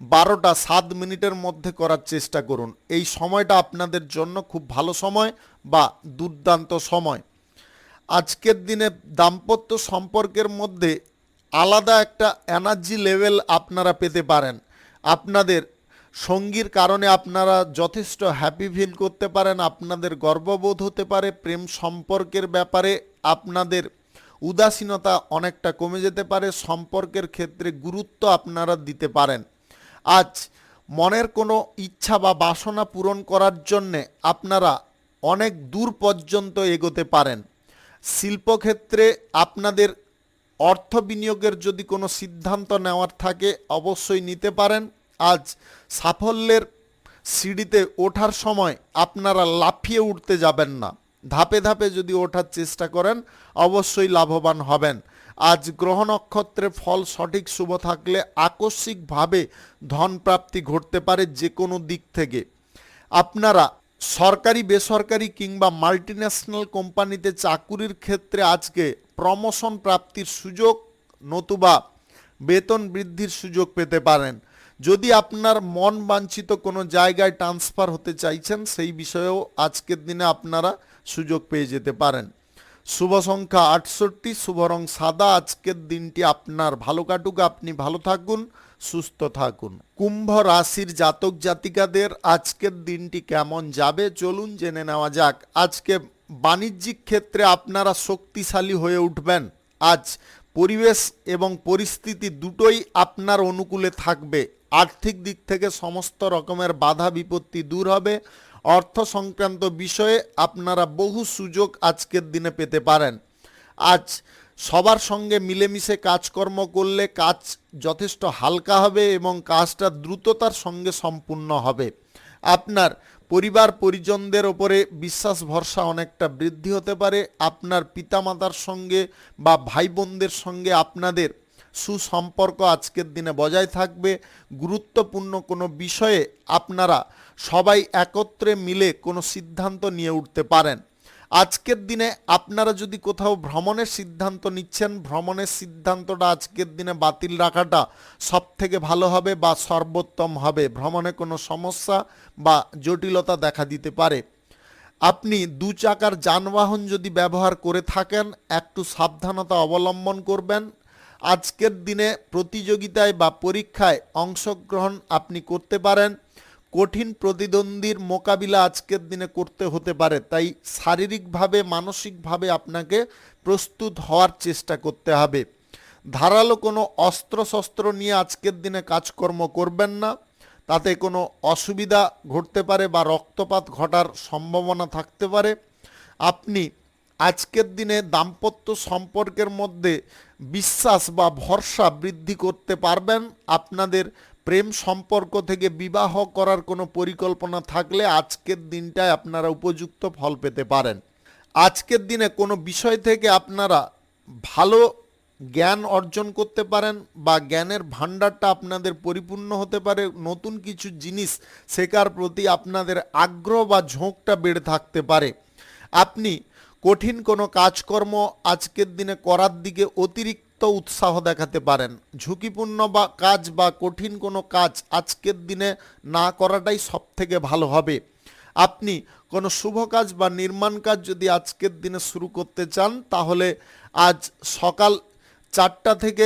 12:07 মধ্যে করার চেষ্টা করুন। এই সময়টা আপনাদের জন্য খুব ভালো সময় বা দুর্দান্ত সময়। আজকের দিনে দাম্পত্য সম্পর্কের মধ্যে আলাদা একটা এনার্জি লেভেল আপনারা পেতে পারেন। আপনাদের সঙ্গীর কারণে আপনারা যথেষ্ট হ্যাপি ফিল করতে পারেন। আপনাদের গর্ববোধ হতে পারে। প্রেম সম্পর্কের ব্যাপারে আপনাদের উদাসীনতা অনেকটা কমে যেতে পারে। সম্পর্কের ক্ষেত্রে গুরুত্ব আপনারা দিতে পারেন। আজ মনের কোনো ইচ্ছা বা বাসনা পূরণ করার জন্যে আপনারা অনেক দূর পর্যন্ত এগোতে পারেন। শিল্পক্ষেত্রে আপনাদের অর্থ বিনিয়োগের যদি কোনো সিদ্ধান্ত নেওয়ার থাকে অবশ্যই নিতে পারেন। আজ সাফল্যের সিঁড়িতে ওঠার সময় আপনারা লাফিয়ে উঠতে যাবেন না, ধাপে ধাপে যদি ওঠার চেষ্টা করেন অবশ্যই লাভবান হবেন। আজ গ্রহ নক্ষত্রের ফল সঠিক শুভ থাকলে আকস্মিকভাবে ধন প্রাপ্তি ঘটতে পারে যে কোনো দিক থেকে। আপনারা সরকারি বেসরকারি কিংবা মাল্টিন্যাশনাল কোম্পানিতে চাকুরির ক্ষেত্রে আজকে প্রমোশন প্রাপ্তির সুযোগ নতুবা বেতন বৃদ্ধির সুযোগ পেতে পারেন। যদি আপনার মন বাঞ্ছিত কোনো জায়গায় ট্রান্সফার হতে চাইছেন সেই বিষয়েও আজকের দিনে আপনারা সুযোগ পেয়ে যেতে পারেন। শুভ সংখ্যা 68, শুভ রং সাদা। আজকের দিনটি আপনার ভালো কাটুক, আপনি ভালো থাকুন, সুস্থ থাকুন। কুম্ভ রাশির জাতক জাতিকাদের আজকের দিনটি কেমন যাবে চলুন জেনে নেওয়া যাক। আজকে বাণিজ্যিক ক্ষেত্রে আপনারা শক্তিশালী হয়ে উঠবেন। আজ পরিবেশ এবং পরিস্থিতি দুটোই আপনার অনুকূলে থাকবে। আর্থিক দিক থেকে সমস্ত রকমের বাধা বিপত্তি দূর হবে। অর্থ সংক্রান্ত বিষয়ে আপনারা বহু সুযোগ আজকের দিনে পেতে পারেন। আজ সবার সঙ্গে মিলেমিশে কাজকর্ম করলে কাজ যথেষ্ট হালকা হবে এবং কাজটা দ্রুততার সঙ্গে সম্পূর্ণ হবে। আপনার পরিবার পরিজনদের ওপরে বিশ্বাস ভরসা অনেকটা বৃদ্ধি হতে পারে। আপনার পিতামাতার সঙ্গে বা ভাই বোনদের সঙ্গে আপনাদের সুসম্পর্ক আজকের দিনে বজায় থাকবে। গুরুত্বপূর্ণ কোনো বিষয়ে আপনারা সবাই একত্রে মিলে কোনো সিদ্ধান্ত নিয়ে উঠতে পারেন। আজকের দিনে আপনারা যদি কোথাও ভ্রমণের সিদ্ধান্ত নিচ্ছেন, ভ্রমণের সিদ্ধান্তটা আজকের দিনে বাতিল রাখাটা সব থেকে ভালো হবে বা সর্বোত্তম হবে। ভ্রমণে কোনো সমস্যা বা জটিলতা দেখা দিতে পারে। আপনি দু চাকার যানবাহন যদি ব্যবহার করে থাকেন একটু সাবধানতা অবলম্বন করবেন। আজকের দিনে প্রতিযোগিতায় বা পরীক্ষায় অংশগ্রহণ আপনি করতে পারেন। কঠিন প্রতিদ্বন্দ্বীর মোকাবিলা আজকের দিনে করতে হতে পারে, তাই শারীরিকভাবে মানসিকভাবে আপনাকে প্রস্তুত হওয়ার চেষ্টা করতে হবে। ধারালো কোনো অস্ত্রশস্ত্র নিয়ে আজকের দিনে কাজকর্ম করবেন না, তাতে কোনো অসুবিধা ঘটতে পারে বা রক্তপাত ঘটার সম্ভাবনা থাকতে পারে। আপনি আজকের দিনে দাম্পত্য সম্পর্কের মধ্যে বিশ্বাস বা ভরসা বৃদ্ধি করতে পারবেন। আপনাদের প্রেম সম্পর্ক থেকে বিবাহ করার কোনো পরিকল্পনা থাকলে আজকের দিনটায় আপনারা উপযুক্ত ফল পেতে পারেন। আজকের দিনে কোনো বিষয় থেকে আপনারা ভালো জ্ঞান অর্জন করতে পারেন বা জ্ঞানের ভাণ্ডারটা আপনাদের পরিপূর্ণ হতে পারে। নতুন কিছু জিনিস শেখার প্রতি আপনাদের আগ্রহ বা ঝোঁকটা বেড়ে থাকতে পারে। আপনি কঠিন কোনো কাজকর্ম আজকের দিনে করার দিকে অতিরিক্ত উৎসাহ দেখাতে পারেন। ঝুঁকিপূর্ণ বা কাজ বা কঠিন কোনো কাজ আজকের দিনে না করাটাই সব থেকে ভালো হবে। আপনি কোনো শুভ কাজ বা নির্মাণ কাজ যদি আজকের দিনে শুরু করতে চান তাহলে আজ সকাল 4টা থেকে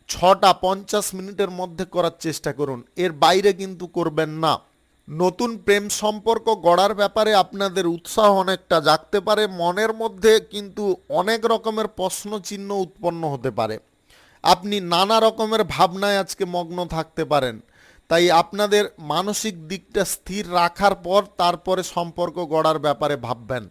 6টা 50 মিনিটের মধ্যে করার চেষ্টা করুন, এর বাইরে কিন্তু করবেন না। নতুন প্রেম সম্পর্ক গড়ার ব্যাপারে আপনাদের উৎসাহ অনেকটা জাগতে পারে। মনের মধ্যে কিন্তু অনেক রকমের প্রশ্নচিহ্ন উৎপন্ন হতে পারে। আপনি নানা রকমের ভাবনায় আজকে মগ্ন থাকতে পারেন, তাই আপনাদের মানসিক দিকটা স্থির রাখার পর তারপরে সম্পর্ক গড়ার ব্যাপারে ভাববেন।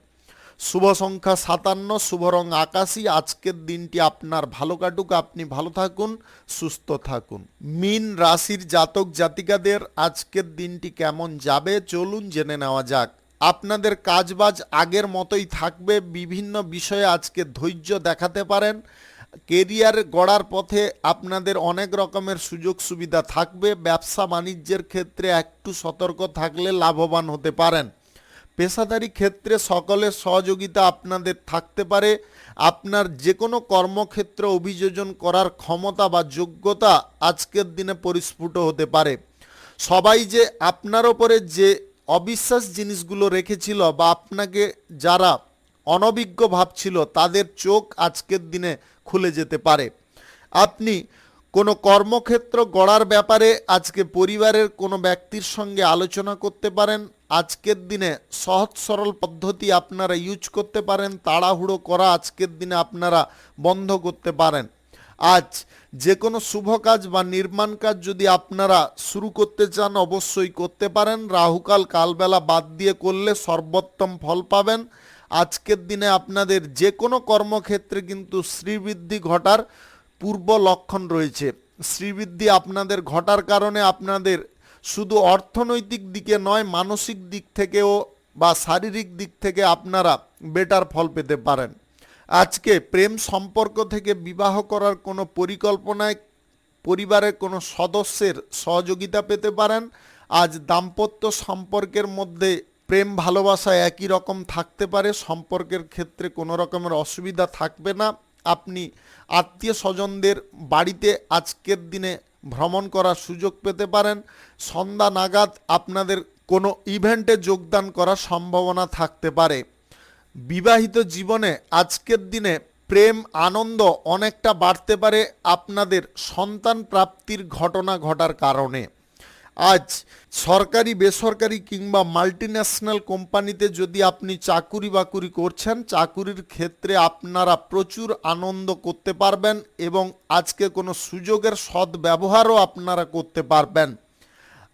শুভ সংখ্যা 57, শুভ রং আকাশী। আজকের দিনটি আপনার ভালো কাটুক, আপনি ভালো থাকুন, সুস্থ থাকুন। মীন রাশির জাতক জাতিকাদের আজকের দিনটি কেমন যাবে চলুন জেনে নেওয়া যাক। আপনাদের কাজবাজ আগের মতোই থাকবে। বিভিন্ন বিষয়ে আজকে ধৈর্য দেখাতে পারেন। কেরিয়ার গড়ার পথে আপনাদের অনেক রকমের সুযোগ সুবিধা থাকবে। ব্যবসা বাণিজ্যের ক্ষেত্রে একটু সতর্ক থাকলে লাভবান হতে পারেন। পেশাদারি ক্ষেত্রে সকলের সহযোগিতা আপনাদের থাকতে পারে। আপনার যে কোনো কর্মক্ষেত্রে অভিযোজন করার ক্ষমতা বা যোগ্যতা আজকের দিনে পরিস্ফুট হতে পারে। সবাই যে আপনার ওপরে যে অবিশ্বাস জিনিসগুলো রেখেছিল বা আপনাকে যারা অনভিজ্ঞ ভাবছিল তাদের চোখ আজকের দিনে খুলে যেতে পারে। আপনি কোনো কর্মক্ষেত্র গড়ার ব্যাপারে আজকে পরিবারের কোনো ব্যক্তির সঙ্গে আলোচনা করতে পারেন। আজকের দিনে সহজ সরল পদ্ধতি আপনারা ইউজ করতে পারেন। তাড়াহুড়ো করা আজকের দিনে আপনারা বন্ধ করতে পারেন। আজ যে কোনো শুভ কাজ বা নির্মাণ কাজ যদি আপনারা শুরু করতে চান অবশ্যই করতে পারেন। রাহুকাল কালবেলা বাদ দিয়ে করলে সর্বোত্তম ফল পাবেন। আজকের দিনে আপনাদের যে কোনো কর্মক্ষেত্রে কিন্তু শ্রীবৃদ্ধি ঘটার পূর্ব লক্ষণ রয়েছে। শ্রীবৃদ্ধি আপনাদের ঘটার কারণে আপনাদের শুধু অর্থনৈতিক দিকে নয়, মানসিক দিক থেকেও বা শারীরিক দিক থেকে আপনারা বেটার ফল পেতে পারেন। আজকে প্রেম সম্পর্ক থেকে বিবাহ করার কোনো পরিকল্পনায় পরিবারের কোনো সদস্যের সহযোগিতা পেতে পারেন। আজ দাম্পত্য সম্পর্কের মধ্যে প্রেম ভালোবাসা একই রকম থাকতে পারে, সম্পর্কের ক্ষেত্রে কোনো রকমের অসুবিধা থাকবে না। আপনি আত্মীয় স্বজনদের বাড়িতে আজকের দিনে ভ্রমণ করার সুযোগ পেতে পারেন। সন্ধ্যা নাগাদ আপনাদের কোনো ইভেন্টে যোগদান করার সম্ভাবনা থাকতে পারে। বিবাহিত জীবনে আজকের দিনে প্রেম আনন্দ অনেকটা বাড়তে পারে আপনাদের সন্তান প্রাপ্তির ঘটনা ঘটার কারণে। আজ সরকারি বেসরকারি কিংবা মাল্টিন্যাশনাল কোম্পানিতে যদি আপনি চাকুরি বাকুরি করছেন, চাকুরির ক্ষেত্রে আপনারা প্রচুর আনন্দ করতে পারবেন এবং আজকে কোনো সুযোগের সদ্ব্যবহারও আপনারা করতে পারবেন।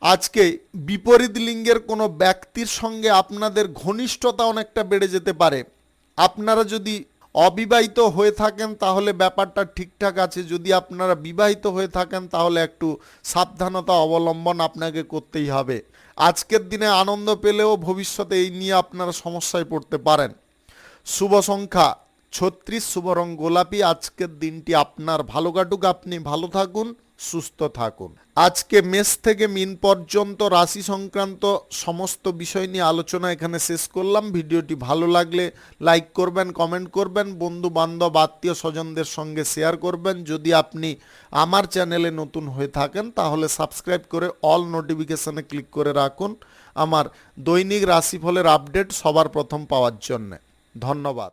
আজকে বিপরীত লিঙ্গের কোনো ব্যক্তির সঙ্গে আপনাদের ঘনিষ্ঠতা অনেকটা বেড়ে যেতে পারে। আপনারা যদি অবিবাহিত হয়ে থাকেন তাহলে ব্যাপারটা ঠিকঠাক আছে, যদি আপনারা বিবাহিত হয়ে থাকেন তাহলে একটু সাবধানতা অবলম্বন আপনাকে করতেই হবে। আজকের দিনে আনন্দ পেলেও ভবিষ্যতে এই নিয়ে আপনারা সমস্যায় পড়তে পারেন। শুভ সংখ্যা 36, শুভ রং গোলাপি। আজকের দিনটি আপনার ভালো কাটুক, আপনি ভালো থাকুন, সুস্থ থাকুন। আজকে মেষ থেকে মিন পর্যন্ত রাশি সংক্রান্ত সমস্ত বিষয় নিয়ে আলোচনা এখানে শেষ করলাম। ভিডিওটি ভালো লাগলে লাইক করবেন, কমেন্ট করবেন, বন্ধু বান্ধব আত্মীয় স্বজনদের সঙ্গে শেয়ার করবেন। যদি আপনি আমার চ্যানেলে নতুন হয়ে থাকেন তাহলে সাবস্ক্রাইব করে অল নোটিফিকেশনে ক্লিক করে রাখুন আমার দৈনিক রাশিফলের আপডেট সবার প্রথম পাওয়ার জন্য। ধন্যবাদ।